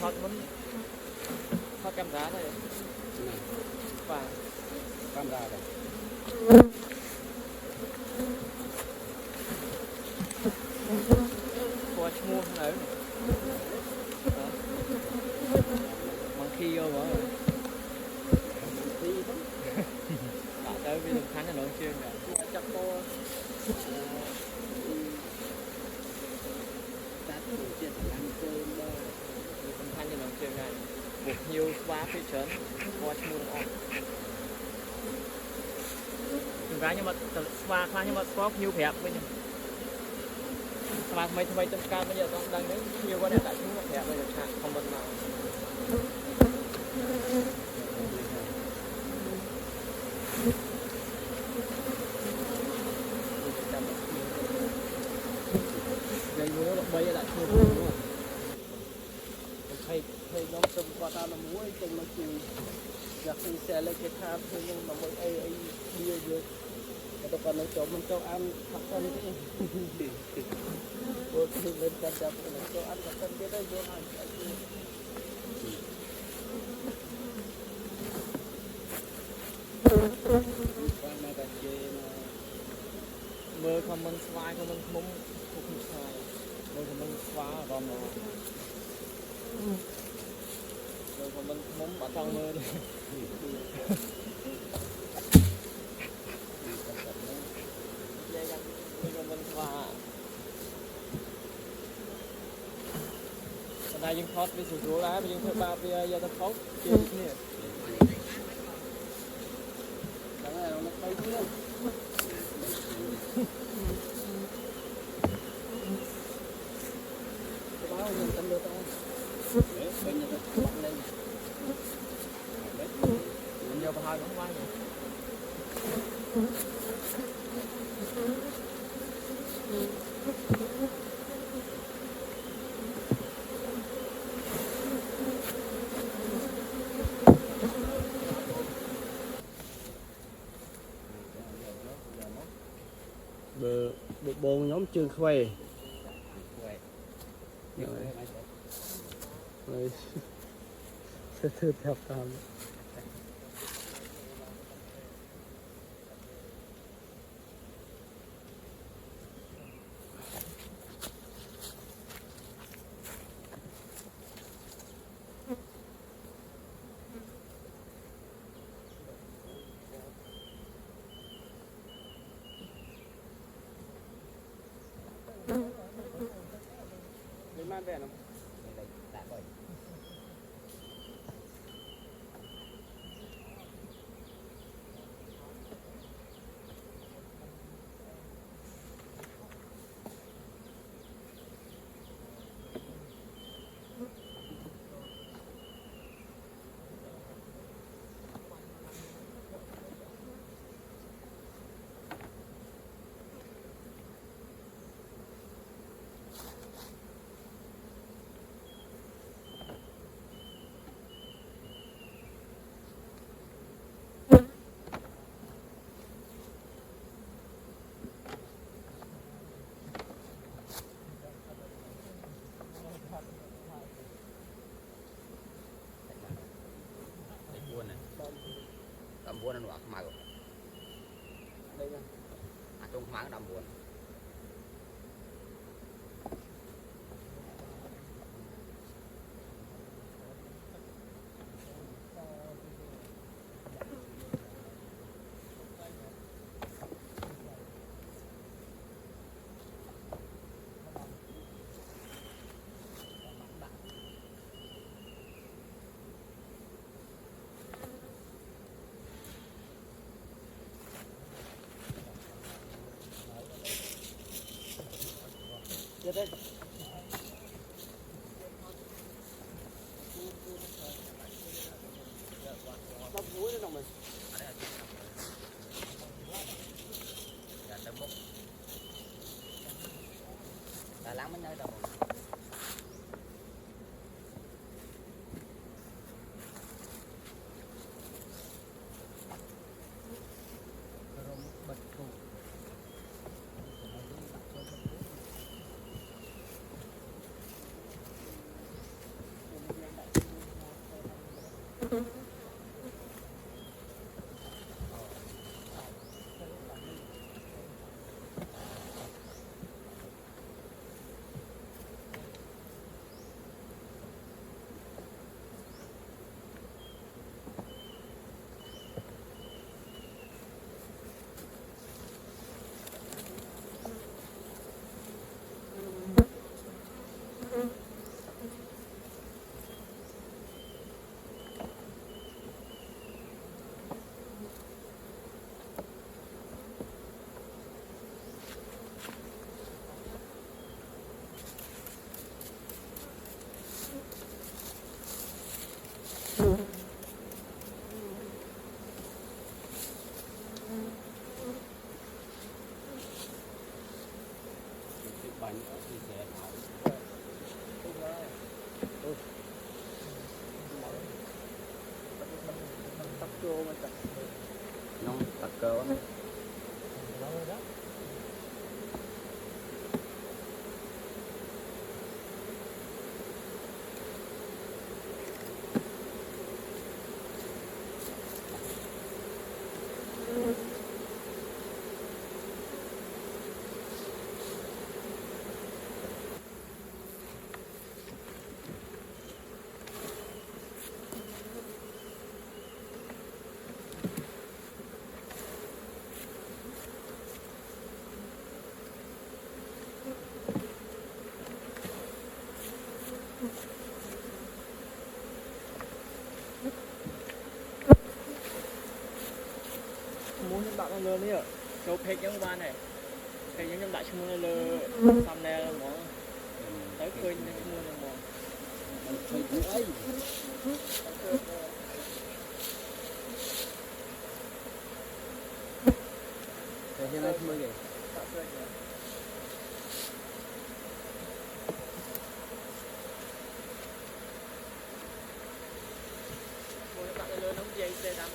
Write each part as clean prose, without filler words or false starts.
thoát vẫn thoát camera đây và camera đây qua mua nữa bằng khi vô rồi bạn tới với đường thắng là nội chuyên rồi chắc cô tắt tổ chức ăn cơm đường thắng là nội chuyên này một nhiều quá phía trên qua mua on đường cái nhưng mà qua khoa nhưng mà có nhiều phép bây giờ mà mấy trong cam bây giờ con đang đến nhiều quá để tại chúng nó phép bây giờ không bên nào đây nó được bây giờ đã chưa đúng không thầy nhóm tâm qua ta là muối trong nó chịu giặc thì xe lấy cái tham thôi nhưng mà mỗi ai bia đượcแต่ก่อนเราจบมันเจ้าอันพักกันที่โอ้ที่เล่นกันจับมันเจ้าอันพักกันได้โยนอันว่ามาแต่เจนะเมื่อคำมันสวายคำมันมุ้งถูกชายเมื่อคำมันสวายรอมรอเมื่อคำมันมุ้งบะตองมือดิnày nhưng thoát với số lá nhưng thôi ba bây giờ ta thoát kia nè đó là nó bay chưa báo nhân tâm đưa ta bên nhà nó bắn lên giờ bà hai cũng bay bờ bồn nhóm trường khoe rồi sẽ thử theo tao mang về không? Đã rồi. buồn nó nọ mày Đây nha. trong máng đầm buồn Dạ đây. Bắp muối nó mày. là láng mấy nơi đâu bánh ở thì sẽ tháo tắt vô mà chặt nó tật cơ á. muốn những bạn lên đi ạ châu phê những bạn này phê những bạn chung lên xăm nè là mỏ tới khơi những chung là mỏ thầy cũng ấy thầy hiện nay mới kì muốn những bạn lên nó dây xe đam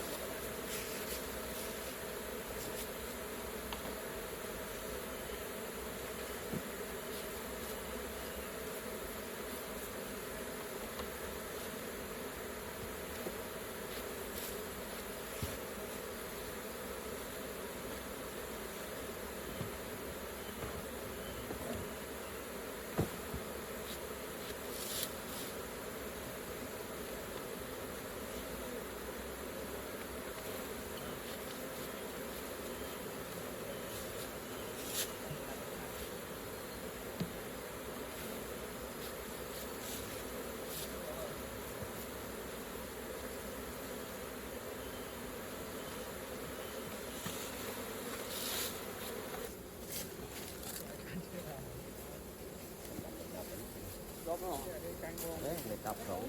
Đấy, người tập rồi.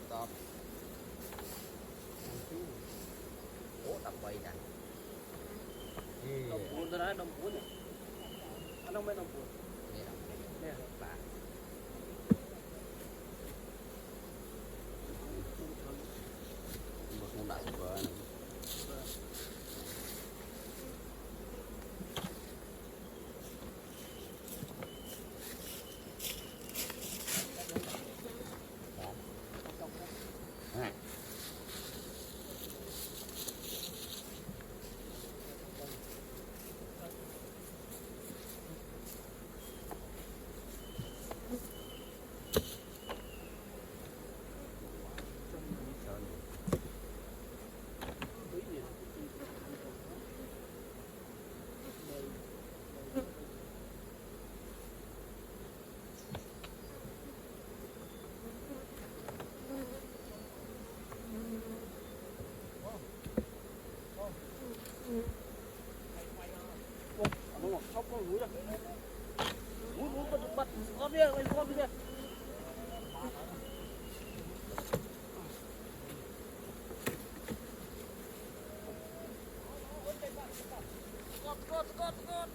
Tập. Ủa tập quay nè. đồng cuốn ra đấy đồng cuốn này anh không biết đồng cuốn Nè đồng nè. Bà. Một con đại vợ này. nó khóc con núi rồi núi bật con kia con kia cột